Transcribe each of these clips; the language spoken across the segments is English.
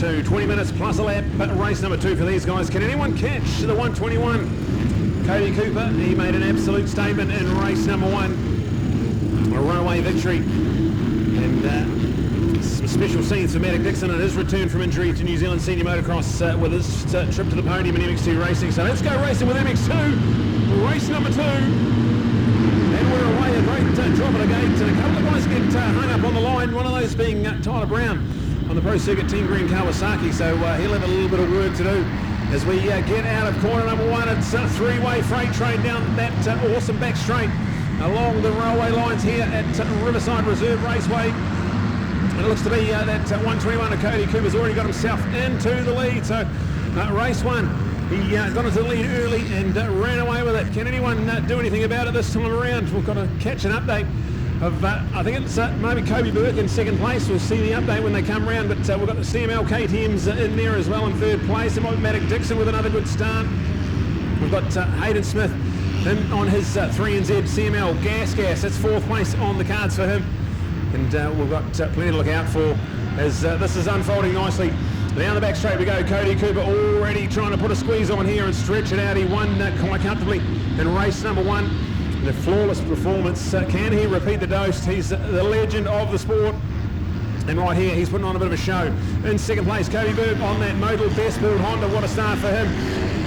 2. 20 minutes plus a lap, but race number 2 for these guys. Can anyone catch the 121? Cody Cooper, he made an absolute statement in race number 1. A runaway victory. And some special scenes for Matic Dixon and his return from injury to New Zealand Senior Motocross with his trip to the podium in MX2 Racing. So let's go racing with MX2, race number 2. And we're away, a great drop at the gate, and a couple of guys get hung up on the line, one of those being Tyler Brown on the Pro Circuit Team Green Kawasaki, so he'll have a little bit of work to do as we get out of corner number 1. It's a three-way freight train down that awesome back straight along the railway lines here at Riverside Reserve Raceway. And it looks to be that 121 of Cody Cooper's already got himself into the lead, so race 1. He got into the lead early and ran away with it. Can anyone do anything about it this time around? We've got to catch an update of, I think it's maybe Kobe Burke in second place. We'll see the update when they come round, but we've got the CML KTM's in there as well in third place. It might be Matic Dixon with another good start. We've got Hayden Smith in on his 3NZ CML Gas. That's fourth place on the cards for him. And we've got plenty to look out for as this is unfolding nicely. Down the back straight we go. Cody Cooper already trying to put a squeeze on here and stretch it out. He won quite comfortably in race number 1. The flawless performance. Can he repeat the dose? He's the legend of the sport. And right here, he's putting on a bit of a show. In second place, Cody Burke on that modal best build Honda. What a start for him.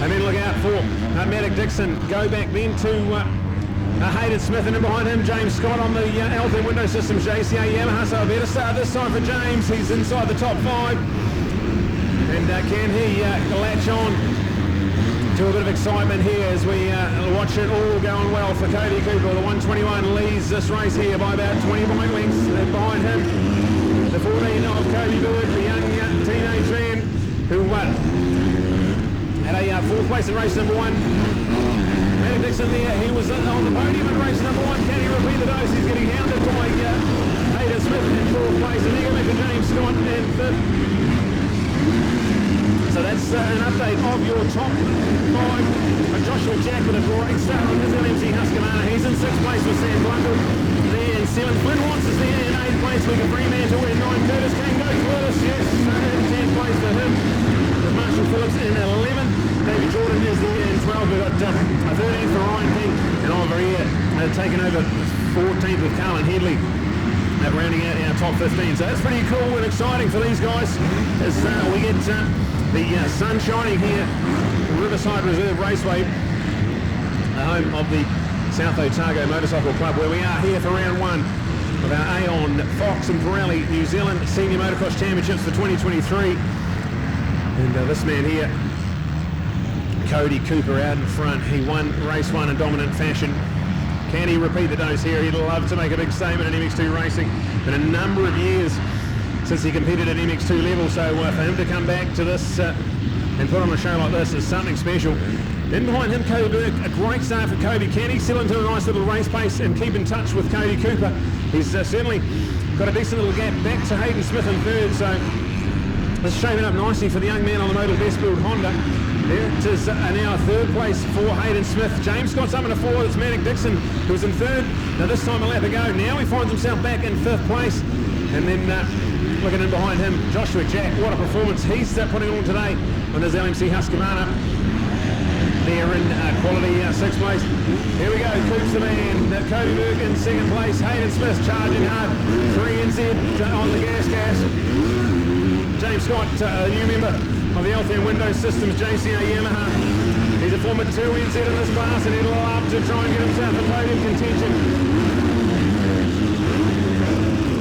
And then look out for Matic Dixon. Go back then to Hayden Smith, and then behind him James Scott on the Alpine Window Systems JCA Yamaha. So a better start this time for James. He's inside the top 5. And can he latch on to a bit of excitement here as we watch it all going well for Cody Cooper. The 121 leads this race here by about 20 bike lengths. Then behind him, the 14 of Cody Burke, the young teenage man who had a fourth place in race number 1. Matic Dixon there, he was on the podium in race number 1. Can he repeat the dose? He's getting hounded by Hayden Smith in fourth place, and then back to James Scott in fifth. So that's an update of your top 5. Joshua Jack with a great start on his LMC Husqvarna. He's in 6th place with Sam Blundell. Then 7th, Flynn Watts is there in 8th place. We can Fremantle in 9th. Curtis Kane goes with us, yes, in 10th place for him. With Marshall Phillips in 11th. David Jordan is there in 12th. We've got 13th for Ryan King. And over here, taken over 14th with Carlin Headley. Rounding out our top 15. So that's pretty cool and exciting for these guys as we get the sun shining here at Riverside Reserve Raceway, the home of the South Otago Motorcycle Club, where we are here for round 1 of our Aon, Fox and Pirelli New Zealand Senior Motocross Championships for 2023. And this man here, Cody Cooper, out in front. He won race 1 in dominant fashion. Can he repeat the dose here? He'd love to make a big statement in MX2 racing. Been a number of years since he competed at MX2 level, so for him to come back to this and put on a show like this is something special. Then behind him, Cody Burke, a great start for Cody. Can he settle into a nice little race pace and keep in touch with Cody Cooper? He's certainly got a decent little gap back to Hayden Smith in 3rd, so it's shaping up nicely for the young man on the Modal Best Build Honda. There it is now 3rd place for Hayden Smith. James Scott's up in a 4th. It's Matic Dixon who was in 3rd. Now this time a lap ago. Now he finds himself back in 5th place. And then looking in behind him, Joshua Jack. What a performance he's putting on today on his LMC Husqvarna. There in quality 6th place. Here we go, Coops the man. Cody Burke in 2nd place. Hayden Smith charging hard. 3NZ on the gas. James Scott, a new member of the Alpine Window Systems JCA Yamaha. He's a former 2NZ in this class and he'd love to try and get himself in podium contention.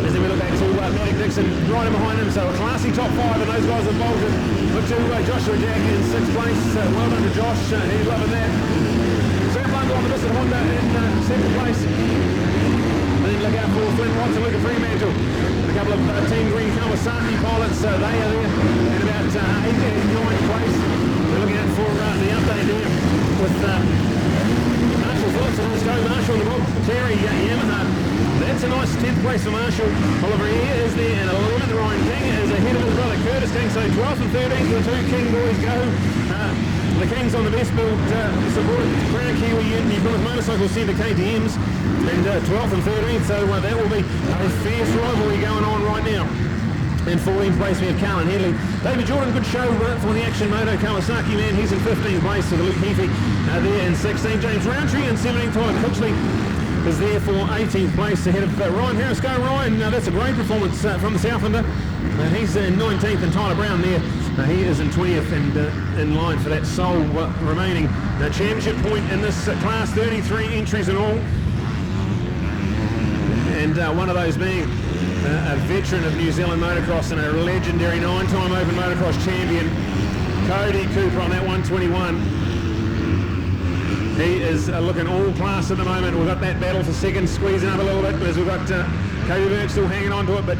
As we look back to Matic Dixon right in behind him, so a classy top 5, and those guys have bolted. Look to Joshua Jack in 6th place. Well done to Josh, he's loving that. Sam Blundell on the Bissett Honda in 7th place. And then look out for Flynn Watts and Luca Fremantle. A couple of Team Green Kawasaki pilots, they are there in about 8th and 9th place. We're looking out for the update there with Marshall Phillips and let's go Marshall, the Rob Terry Yamaha. That's a nice 10th place for Marshall. Oliver here is there, and 11th Ryan King is ahead of his brother Curtis King. So 12th and 13th, the 2 King boys go. The Kings on the best build supported Crown Kiwi New Plymouth Motorcycle Centre KTMs, and 12th and 13th. So that will be a fierce rivalry going on right now. In 14th place we have Callan Headley. David Jordan, good show for the Action Moto Kawasaki man. He's in 15th place for the Luke Heafy there in 16th. James Roundtree in 17th. Tyler Cookley is there for 18th place ahead of Ryan Harris. Go Ryan, that's a great performance from the Southlander. He's in 19th, and Tyler Brown there. He is in 20th and in line for that sole remaining championship point in this class. 33 entries in all. And one of those being a veteran of New Zealand motocross and a legendary 9-time Open Motocross champion, Cody Cooper on that 121. He is looking all class at the moment. We've got that battle for second squeezing up a little bit as we've got Cody Burke still hanging on to it, but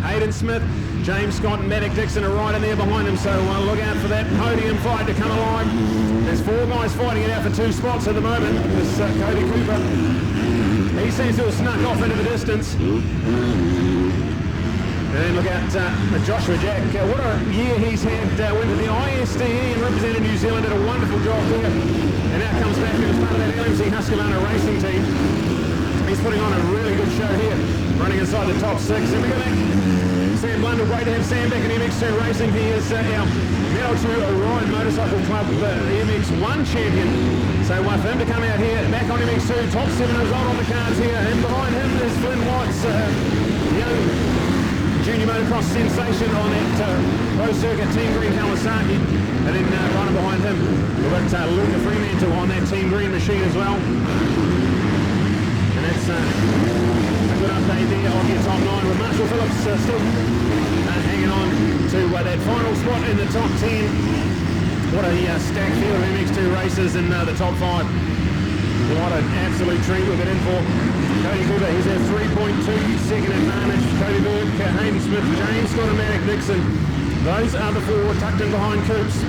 Hayden Smith, James Scott and Maddock Dixon are right in there behind him, so look out for that podium fight to come alive. There's 4 guys fighting it out for 2 spots at the moment. This Cody Cooper, he seems to have snuck off into the distance. And look out Joshua Jack. What a year he's had. Went to the ISDE and represented New Zealand, did a wonderful job there. And now comes back as part of that LMC Husqvarna racing team. He's putting on a really good show here, running inside the top 6. And we go back. Sam Blundell, great to have Sam back in MX2 Racing. He is our Medal 2 Orion Motorcycle Club, the MX1 champion. So for him to come out here, back on MX2, top 7 result on the cards here. And behind him is Flynn White's young junior motocross sensation on that Pro Circuit Team Green Kawasaki. And then right behind him, we've got Luca Fremantle on that Team Green machine as well. And that's a good update there of your top 9 with Marshall Phillips still hanging on to that final spot in the top 10. What a stacked field of MX2 races in the top 5. What an absolute treat we've been in for. Cody Cooper, he's at 3.2 second advantage. Cody Burke, Hayden Smith, James Scott and Maddock Dixon. Those are the 4 tucked in behind Coops.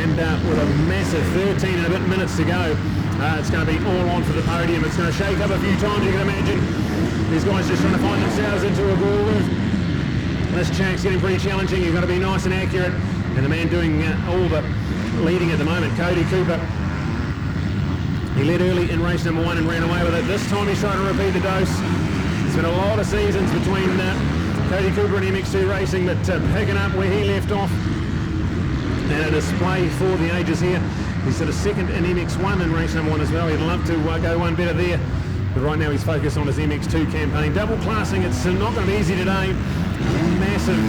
And with a massive 13 and a bit minutes to go, it's going to be all on for the podium. It's going to shake up a few times, you can imagine. These guys just trying to find themselves into a groove. This track's getting pretty challenging. You've got to be nice and accurate. And the man doing all the leading at the moment, Cody Cooper. He led early in race number 1 and ran away with it. This time he's trying to repeat the dose. It's been a lot of seasons between Cody Cooper and MX2 Racing, but picking up where he left off. And a display for the ages here. He's sort of second in MX1 in race number 1 as well. He'd love to go one better there. But right now he's focused on his MX2 campaign. Double classing, it's not going to be easy today. Massive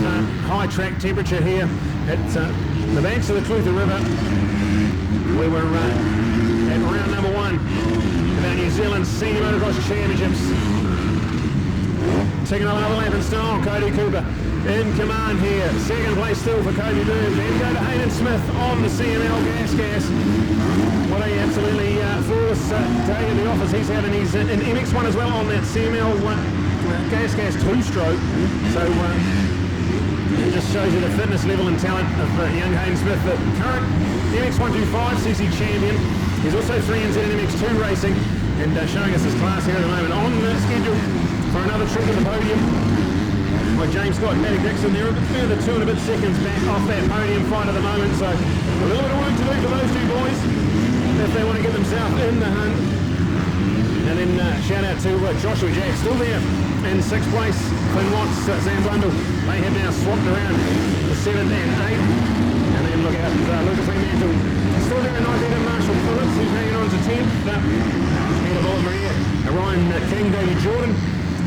high track temperature here at the banks of the Clutha River, where we're at round number 1 of our New Zealand Senior Motocross Championships. Taking another lap in style, Cody Cooper in command here. Second place still for Cody Burke. Then go to Hayden Smith on the CML Gas. What a absolutely flawless day in the office he's having. He's in MX1 as well on that CML Gas 2-stroke. So it just shows you the fitness level and talent of young Hayden Smith, the current MX125 CC champion. He's also 3NZ in MX2 Racing and showing us his class here at the moment. On the schedule for another trip to the podium by James Scott and Maddock Dixon. They're the 2 and a bit seconds back off that podium fight at the moment, so a little bit of work to do for those 2 boys if they want to get themselves in the hunt. And then shout out to Joshua Jack, still there in 6th place. Flynn Watts, Sam Blundell, they have now swapped around to 7th and 8th. And then look out, Luca Fremantle still there in 19th, and Marshall Phillips, who's hanging on to 10th. Peter Maria, Ryan King, David Jordan.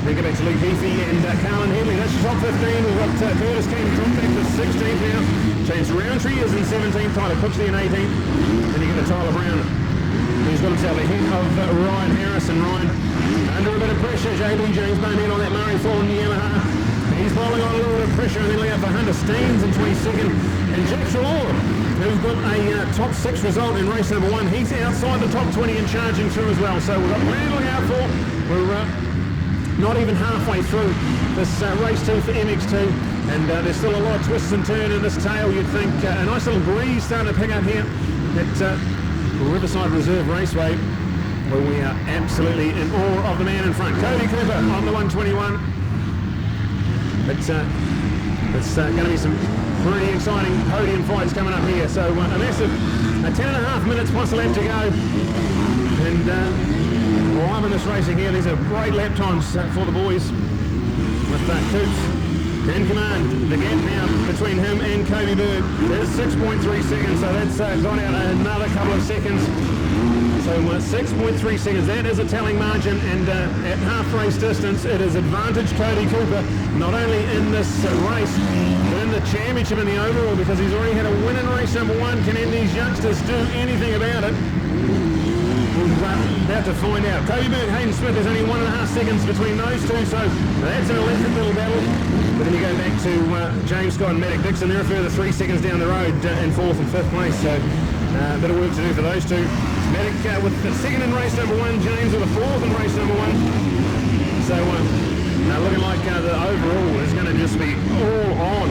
Then go back to Luke Heafy and Callan Headley. That's the top 15. We've got Curtis King dropped back to 16th now. James Roundtree is in 17th. Tyler Cookley in 18th. Then you get to Tyler Brown, who's got himself ahead of Ryan Harris. And Ryan under a bit of pressure. JB James Bonehead on that Murray falling the Yamaha. He's bowling on a little bit of pressure, and then look out for Hunter Steens in 22nd. And Jack Trelaw, who's got a top 6 result in race number 1. He's outside the top 20 and charging through as well. So we've got plenty to look out for. We're not even halfway through this race 2 for MX2, and there's still a lot of twists and turns in this tail. You'd think a nice little breeze starting to pick up here at Riverside Reserve Raceway, where we are absolutely in awe of the man in front. Cody Cooper on the 121. It's going to be some pretty exciting podium fights coming up here. So a massive 10.5 minutes plus a lap to go, and while I'm in this racing here, these are great lap times for the boys with Coops in command. The gap now between him and Kobe Bird is 6.3 seconds, so that's gone out another couple of seconds. So 6.3 seconds, that is a telling margin, and at half race distance it is advantage Cody Cooper, not only in this race, but in the championship and the overall, because he's already had a win in race number 1. Can these youngsters do anything about it? We're about to find out. Kobe Bird, Hayden Smith, there's only 1.5 seconds between those two, so that's an electric little battle. But then you go back to James Scott and Maddox Dixon, they're a further 3 seconds down the road in 4th and 5th place, so a bit of work to do for those two. Maddox with the 2nd in race number 1, James with a 4th in race number 1. So looking like the overall is going to just be all on.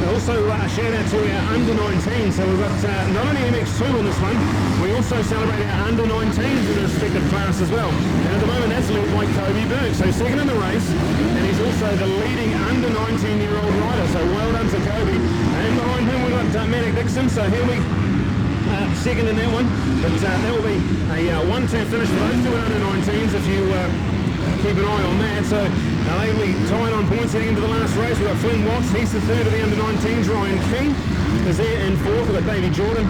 Also a shout out to our under-19, so we've got not only MX2 on this one, we also celebrate our under-19s in the respective class as well. And at the moment that's led by Kobe Bird, so 2nd in the race, and he's also the leading under-19-year-old rider, so well done to Kobe. And behind him we've got Maddox Dixon, so he'll be 2nd in that one, but that will be a 1-2 finish for those two under-19s if you keep an eye on that. So they will be tied on points heading into the last race. We've got Flynn Watts, he's the 3rd of the under-19s. Ryan King is there in 4th. We've got Davey Jordan.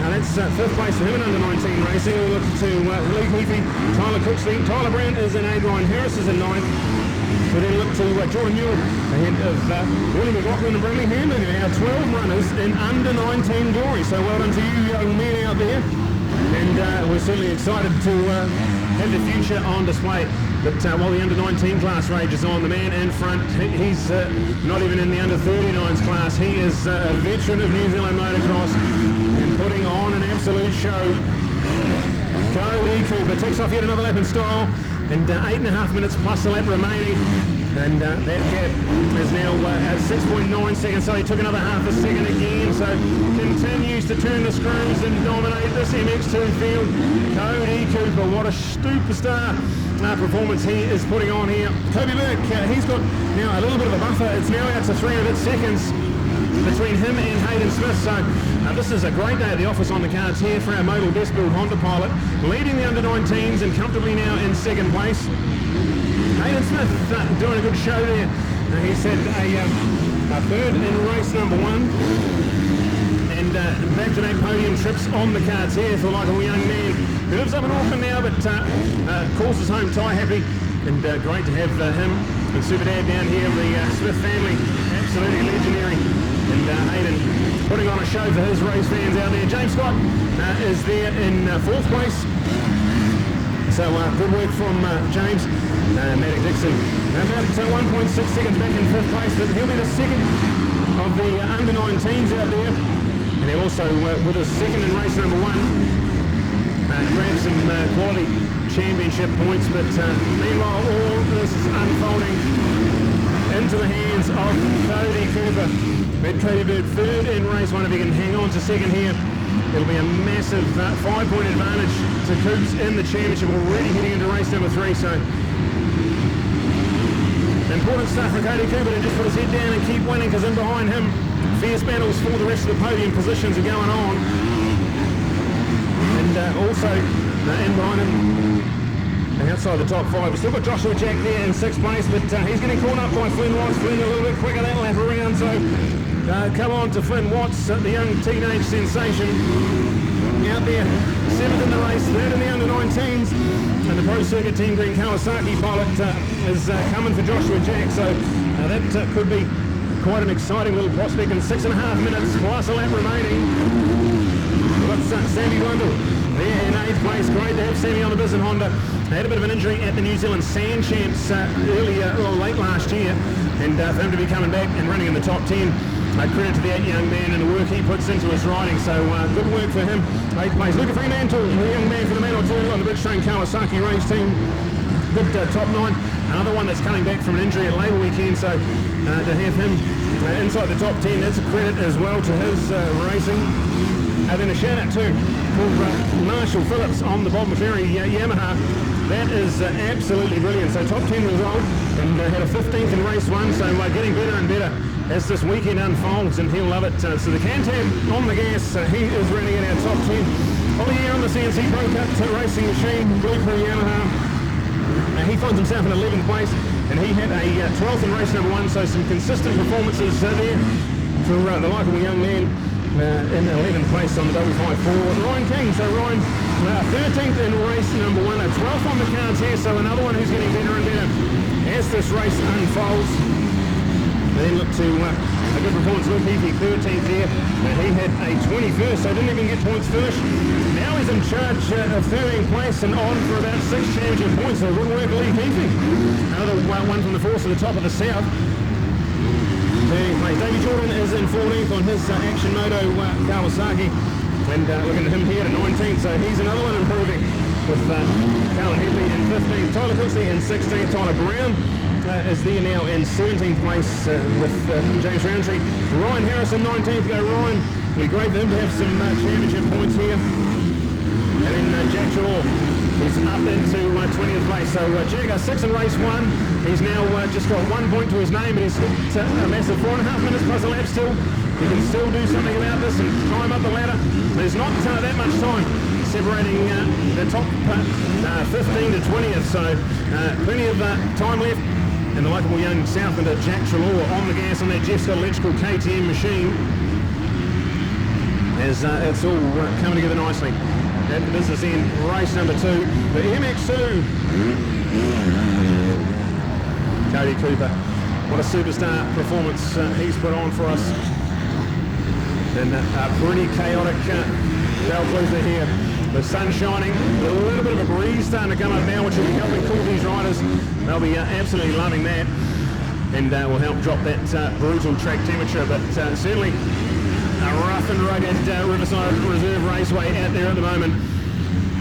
That's 5th place for him in under-19 racing. We'll look to Lee Heafy, Tyler Cooksley. Tyler Brown is in 8th. Ryan Harris is in 9th. We then look to Jordan Newell ahead of Willie McLaughlin and Bradley Hamlin, our 12 runners in under-19 glory. So well done to you young men out there. And we're certainly excited to have the future on display. But while the under-19 class rages on, the man in front, he's not even in the under-39s class. He is a veteran of New Zealand motocross and putting on an absolute show. Cody Cooper takes off yet another lap in style, and 8.5 minutes plus a lap remaining. And that gap is now at 6.9 seconds, so he took another half a second again, so continues to turn the screws and dominate this MX2 field. Cody Cooper, what a superstar performance he is putting on here. Kobe Bird, he's got now a little bit of a buffer. It's now out to 3 seconds between him and Hayden Smith, so this is a great day at the office on the cards here for our modal best build Honda pilot, leading the under-19s and comfortably now in 2nd place. Hayden Smith doing a good show there. He's had a 3rd in race number 1, and back-to-back podium trips on the cards here for like a young man who lives up in Auckland now, but calls his home tie happy, and great to have him and Super Dad down here, the Smith family, absolutely legendary. And Hayden putting on a show for his race fans out there. James Scott is there in 4th place. So good work from James. Maddox Dixon about 1.6 seconds back in 5th place, but he'll be the 2nd of the under-19s out there. And he'll also, with his 2nd in race number 1, grab some quality championship points. But meanwhile, all this is unfolding into the hands of Cody Cooper. But Cody Bird 3rd in race 1. If he can hang on to 2nd here, it'll be a massive 5-point advantage to Coops in the championship, already heading into race number 3. So important stuff for Cody Cooper to just put his head down and keep winning, because in behind him, fierce battles for the rest of the podium positions are going on. And also in behind him, and outside the top 5, we've still got Joshua Jack there in 6th place, but he's getting caught up by Flynn Watts. Flynn a little bit quicker that lap around, so come on to Flynn Watts, the young teenage sensation out there, 7th in the race, 3rd in the under-19s, and the Pro Circuit Team Green Kawasaki pilot is coming for Joshua Jack, so that could be quite an exciting little prospect in 6.5 minutes plus a lap remaining. We've got Sammy Blundell there in 8th place. Great to have Sammy on the Biz and Honda. They had a bit of an injury at the New Zealand Sand Champs late last year, and for him to be coming back and running in the top 10, credit to that young man and the work he puts into his riding, so good work for him. 8th place. Luca Fremantle, the young man for the man or two on the Bridgestone Kawasaki race team. Good top 9. Another one that's coming back from an injury at Labour weekend, so to have him inside the top 10, that's a credit as well to his racing. And then a shout out to Marshall Phillips on the Bob McCleary Yamaha. That is absolutely brilliant. So top 10 result, and had a 15th in race 1, so getting better and better as this weekend unfolds, and he'll love it. So the Cantab on the gas, he is running in our top 10. Ollie on the CNC Pro Cut racing machine, Blue Crew Yamaha. He finds himself in 11th place, and he had a 12th in race number 1, so some consistent performances there for the likeable young man in 11th place on the 554. Ryan King, so Ryan 13th in race number 1, a 12th on the cards here, so another one who's getting better and better as this race unfolds. Then look to a good performance with Heafy, 13th there. He had a 21st, so didn't even get points first. Now he's in charge of 13th place and on for about 6 championship points, so good work, Lee Heafy. Another one from the force at the top of the south. 13th place. Davey Jordan is in 14th on his Action Moto Kawasaki. And looking at him here at 19th, so he's another one improving with Carlin Headley in 15th. Tyler Cooksey in 16th. Tyler Brown is there now in 17th place with James Roundtree. Ryan Harrison 19th. Go Ryan. It'll be great for him to have some championship points here. And then Jack Shaw is up into 20th place. So Jack, 6th in race 1. He's now just got 1 point to his name, but he's hit a massive 4.5 minutes plus a lap still. He can still do something about this and climb up the ladder. There's not that much time separating the top 15 to 20th, so plenty of time left. And the likeable young Southlander Jack Trelaw on the gas on that Jeff Scott Electrical KTM machine as it's all coming together nicely. At the business end, race number 2, the MX2. Cody Cooper, what a superstar performance he's put on for us. And a pretty chaotic Vaucluse here. The sun's shining, a little bit of a breeze starting to come up now, which will be helping cool these riders. They'll be absolutely loving that, and will help drop that brutal track temperature. But certainly a rough and rugged Riverside Reserve Raceway out there at the moment.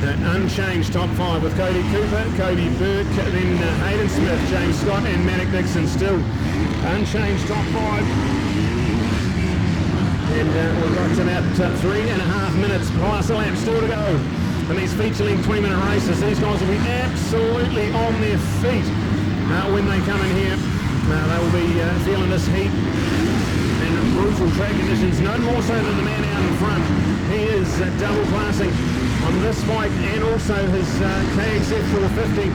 Unchanged top 5 with Cody Cooper, Cody Burke, then Hayden Smith, James Scott, and Manic Dixon still unchanged top 5. And we've got about 3.5 minutes plus a lap still to go in these feature-length 20-minute races. These guys will be absolutely on their feet when they come in here. They will be feeling this heat and brutal track conditions, no more so than the man out in front. He is double classing on this bike and also his KXF 450,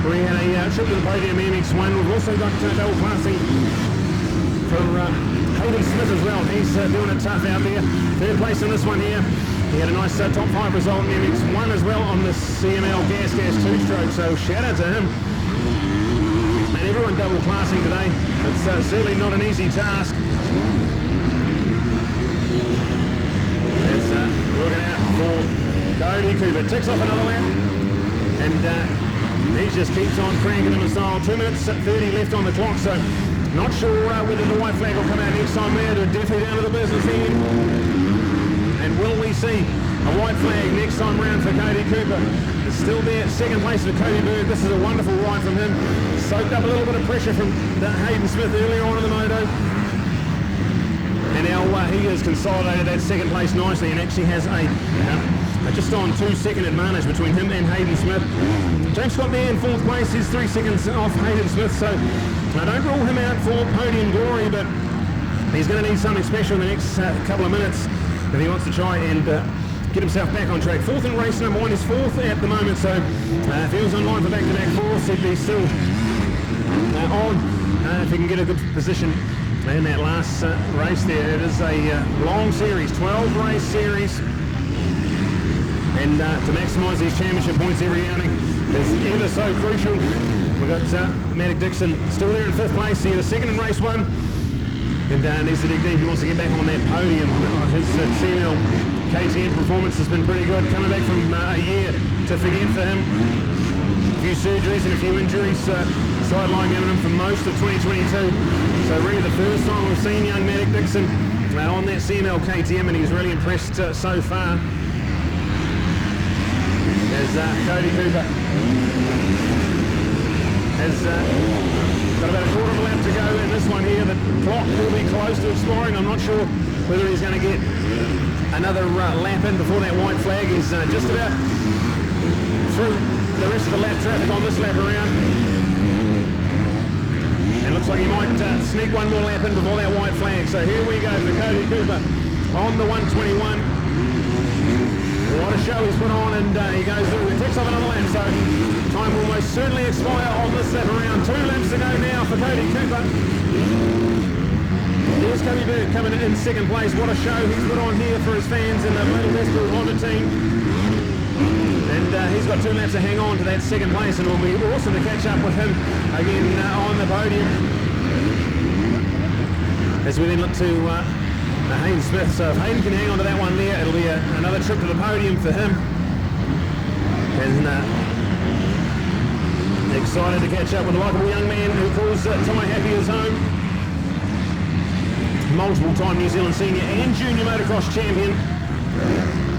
where he had a trip to the podium MX1. We've also got double classing for Hayden Smith as well. He's doing it tough out there. 3rd place in this one here. He had a nice top 5 result in the MX1 as well on the CML Gas 2-stroke, so shout out to him. And everyone double classing today. It's certainly not an easy task. It's looking out for Cody Cooper. Ticks off another lap. And he just keeps on cranking them in style. 2 minutes 30 left on the clock, so not sure whether the white flag will come out next time there. They're definitely down to the business end. And will we see a white flag next time round for Cody Cooper? It's still there. 2nd place for Cody Berg. This is a wonderful ride from him. Soaked up a little bit of pressure from Hayden Smith earlier on in the moto. And now he has consolidated that 2nd place nicely and actually has a just on 2-second advantage between him and Hayden Smith. James Scott there in 4th place. He's 3 seconds off Hayden Smith, so I don't rule him out for podium glory, but he's going to need something special in the next couple of minutes if he wants to try and get himself back on track. 4th in race number 1, is 4th at the moment, so if he was online for back-to-back 4ths, he'd be still on if he can get a good position in that last race there. It is a long series, 12-race series, and to maximise these championship points every outing is ever so crucial. We've got Manic Dixon still there in 5th place. He had a 2nd in race 1. And needs to dig deep. He wants to get back on that podium. His CML KTM performance has been pretty good. Coming back from a year to forget for him. A few surgeries and a few injuries sideline him for most of 2022. So really the first time we've seen young Manic Dixon on that CML KTM, and he's really impressed so far. As Cody Cooper has got about a quarter of a lap to go in this one here. The clock will be close to expiring. I'm not sure whether he's going to get another lap in before that white flag. He's just about through the rest of the lap traffic on this lap around. And looks like he might sneak one more lap in before that white flag. So here we go for Cody Cooper on the 121. What a show he's put on, and he goes through the ticks of another lap, so time will most certainly expire on this lap around. 2 laps to go now for Cody Cooper. There's Cody Bird coming in second place. What a show he's put on here for his fans in the Little Westfield Honda team. And he's got 2 laps to hang on to that second place, and it will be awesome to catch up with him again on the podium. As we then look to Hayden Smith. So if Hayden can hang on to that one there, it'll be another trip to the podium for him. And excited to catch up with a likeable young man who calls Ty Happy his home. Multiple-time New Zealand senior and junior motocross champion.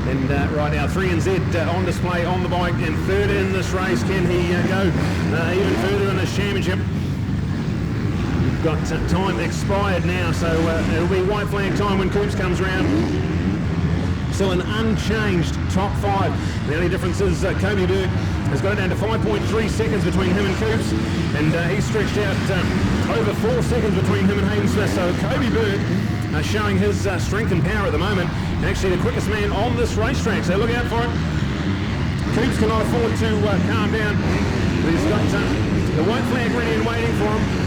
And right now 3NZ on display on the bike and third in this race. Can he go even further in this championship? Got time expired now, so it'll be white flag time when Coops comes around. Still an unchanged top 5. The only difference is Kobe Burke has got it down to 5.3 seconds between him and Coops, and he's stretched out over 4 seconds between him and Hayden Smith. So Kobe Burke showing his strength and power at the moment, and actually the quickest man on this racetrack, so look out for it. Coops cannot afford to calm down. He's got the white flag ready and waiting for him.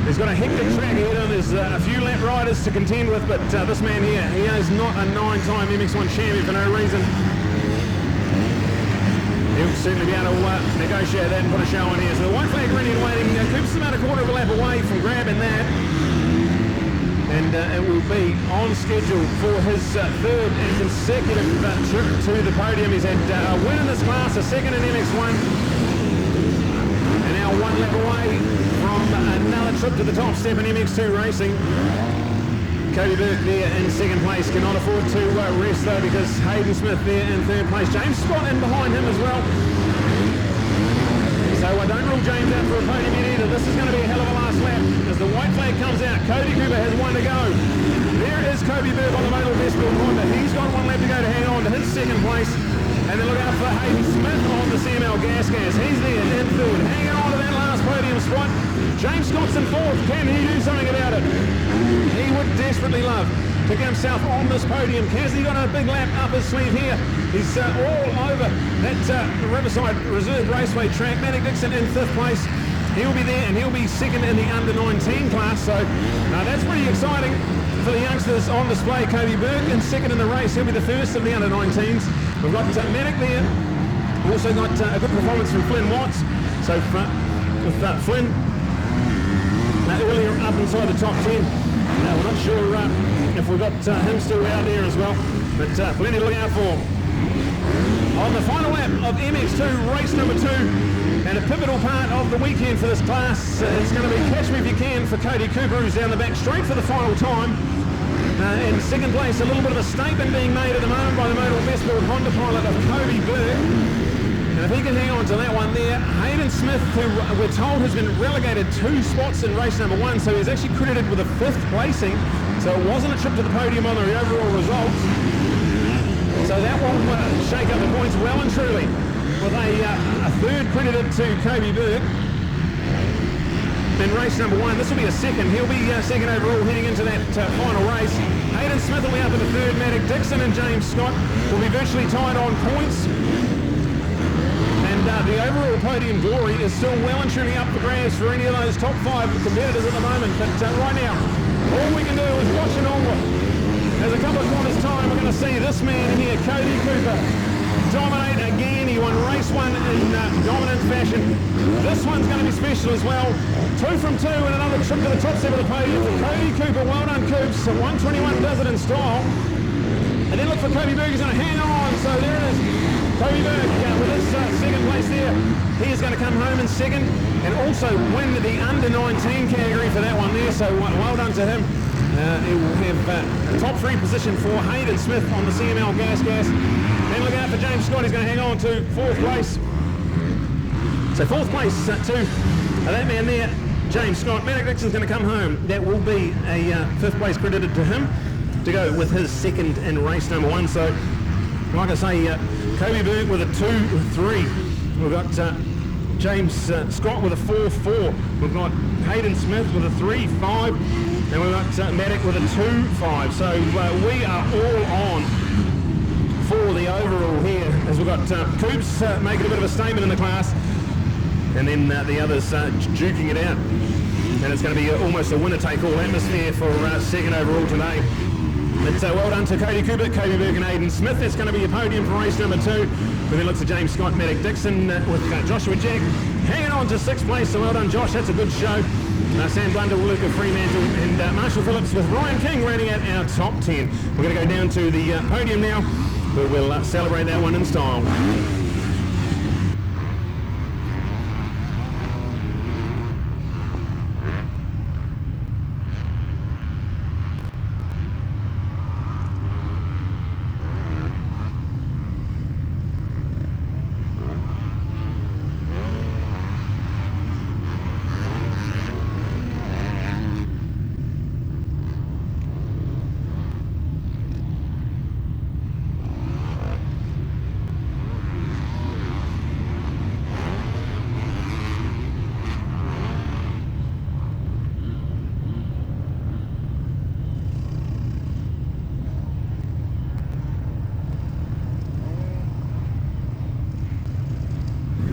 He's got a hectic track ahead of him. There's a few lap riders to contend with, but this man here, he is not a 9-time MX1 champion for no reason. He'll certainly be able to negotiate that and put a show on here. So the white flag ready and waiting. Coops is about a quarter of a lap away from grabbing that. And it will be on schedule for his third and consecutive trip to the podium. He's had a win in this class, a second in MX1. And now 1 lap away from another trip to the top step in MX2 racing. Cody Burke there in second place. Cannot afford to rest though, because Hayden Smith there in third place. James Scott in behind him as well. So I don't rule James out for a podium yet either. This is going to be a hell of a last lap as the white flag comes out. Cody Cooper has 1 to go. There is Kobe Burke on the Motor Westfield Honda. He's got 1 lap to go to hang on to his second place. And then look out for Hayden Smith on the CML Gas. He's there in third, hanging on to that last podium spot. James Scott's in fourth. Can he do something about it? He would desperately love to get himself on this podium. Has he got a big lap up his sleeve here? He's all over that Riverside Reserve Raceway track. Matic Dixon in 5th place. He'll be there, and he'll be second in the under-19 class. So that's pretty exciting for the youngsters on display. Kobe Burke in second in the race. He'll be the first of the under-19s. We've got Matic there. We've also got a good performance from Flynn Watts. So with Flynn earlier up inside the top 10. We're not sure if we've got him still out there as well, but plenty to look out for. On the final lap of MX2 race number 2, and a pivotal part of the weekend for this class, it's going to be Catch Me If You Can for Cody Cooper, who's down the back straight for the final time. In second place, a little bit of a statement being made at the moment by the Motor Westfield Honda pilot of Kobe Burke. And if he can hang on to that one there, Hayden Smith, who we're told has been relegated 2 spots in race number 1, so he's actually credited with a 5th placing, so it wasn't a trip to the podium on the overall results. So that will shake up the points well and truly, with a third credited to Kobe Burke. In race number 1, this will be a second. He'll be second overall heading into that final race. Hayden Smith will be up in the third. Matic Dixon and James Scott will be virtually tied on points. The overall podium glory is still well and truly up for grabs for any of those top 5 competitors at the moment. But right now, all we can do is watch it onward. As a couple of quarters time, we're going to see this man here, Cody Cooper, dominate again. He won race 1 in dominant fashion. This one's going to be special as well. 2 from 2 and another trip to the top step of the podium for Cody Cooper. Well done, Coops. 121 does it in style. And then look for Kobe Burke. He's going to hang on. So there it is. Kobe Burke with his second place there. He is going to come home in second and also win the under-19 category for that one there. So well done to him. He will have a top 3 position for Hayden Smith on the CML Gas. Then look out for James Scott. He's going to hang on to 4th place. So 4th place to that man there, James Scott. Matic Dixon's going to come home. That will be a 5th place credited to him to go with his second in race number 1. So like I say, Kobe Burke with a 2-3. We've got James Scott with a 4-4. We've got Hayden Smith with a 3-5. And we've got Matic with a 2-5. So we are all on for the overall here, as we've got Coops making a bit of a statement in the class, and then the others duking it out. And it's going to be almost a winner-take-all atmosphere for second overall today. But well done to Cody Cooper, Kobe Burke and Aidan Smith. That's going to be your podium for race number 2. We then look to James Scott, Maddock Dixon with Joshua Jack hanging on to 6th place. So well done, Josh. That's a good show. Sam Blunder, Luca Fremantle and Marshall Phillips with Ryan King rounding out our top 10. We're going to go down to the podium now, where we'll celebrate that one in style.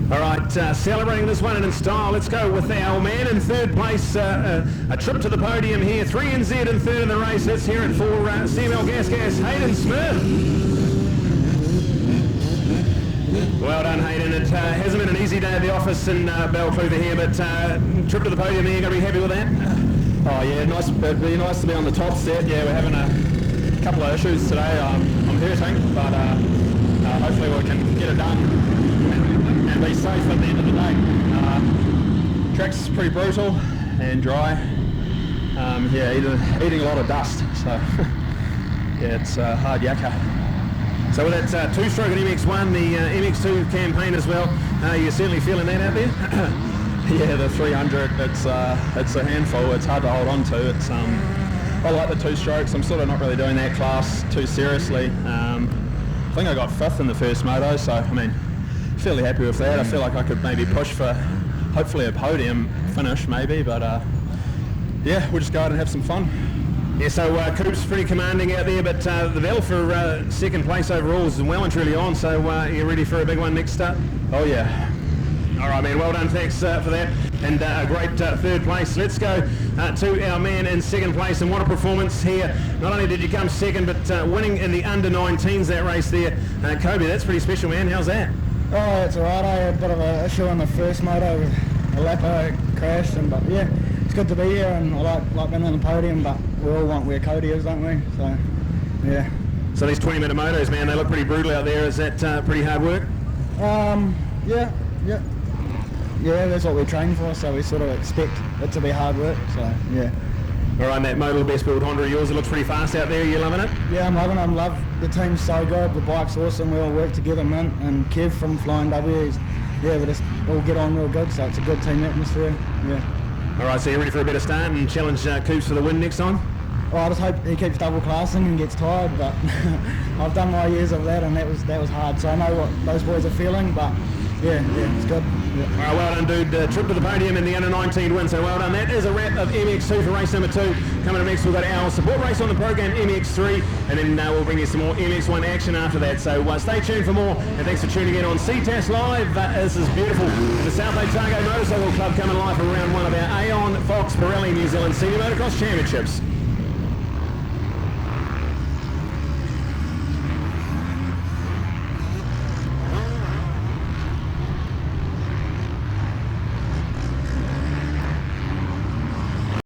All right, celebrating this one in style. Let's go with our man in 3rd place. A trip to the podium here. 3NZ in 3rd in the race. Let's hear it for CML Gas, Hayden Smith. Well done, Hayden. It hasn't been an easy day at the office in Belcluva here, but trip to the podium here. Going to be happy with that? Oh yeah, nice. It'd be nice to be on the top set. Yeah, we're having a couple of issues today. I'm hurting, but hopefully we can get it done and be safe at the end of the day. Track's pretty brutal and dry. Yeah, eating a lot of dust. So yeah, it's hard yakka. So with that two-stroke at MX1, the MX2 campaign as well, you're certainly feeling that out there? Yeah, the 300, it's a handful. It's hard to hold on to. It's I like the 2 strokes. I'm sort of not really doing that class too seriously. I think I got 5th in the first moto, so I mean, fairly happy with that. I feel like I could maybe push for hopefully a podium finish maybe, but yeah, we'll just go out and have some fun. Yeah, so Coop's pretty commanding out there, but the battle for 2nd place overall is well and truly on, so you're ready for a big one next start? Oh yeah. All right, man, well done, thanks for that, and a great 3rd place. Let's go to our man in 2nd place, and what a performance here. Not only did you come 2nd, but winning in the under-19s that race there. Kobe, that's pretty special, man. How's that? Oh, it's alright. I had a bit of an issue on the first moto with a lap I crashed, but yeah, it's good to be here, and I like being on the podium, but we all want where Cody is, don't we? So, yeah. So these 20-minute motos, man, they look pretty brutal out there. Is that pretty hard work? Yeah, that's what we train for, so we sort of expect it to be hard work, so yeah. All right, that modal best build Honda of yours, it looks pretty fast out there. You loving it? Yeah, I'm loving it. I love the team's so good. The bike's awesome. We all work together, man. And Kev from Flying W, we just all get on real good, so it's a good team atmosphere. Yeah. All right, so you're ready for a better start and challenge Coops for the win next time? Oh, I just hope he keeps double classing and gets tired, but I've done my years of that, and that was hard. So I know what those boys are feeling, but yeah, it's good. Yeah. All right, well done, dude. Trip to the podium in the under-19 win, so well done. That is a wrap of MX2 for race number 2. Coming up next, we've got our support race on the program, MX3, and then we'll bring you some more MX1 action after that. So stay tuned for more, and thanks for tuning in on Ctas Live. This is beautiful. The South Otago Motorcycle Club coming live for round 1 of our Aon Fox Pirelli New Zealand Senior Motocross Championships.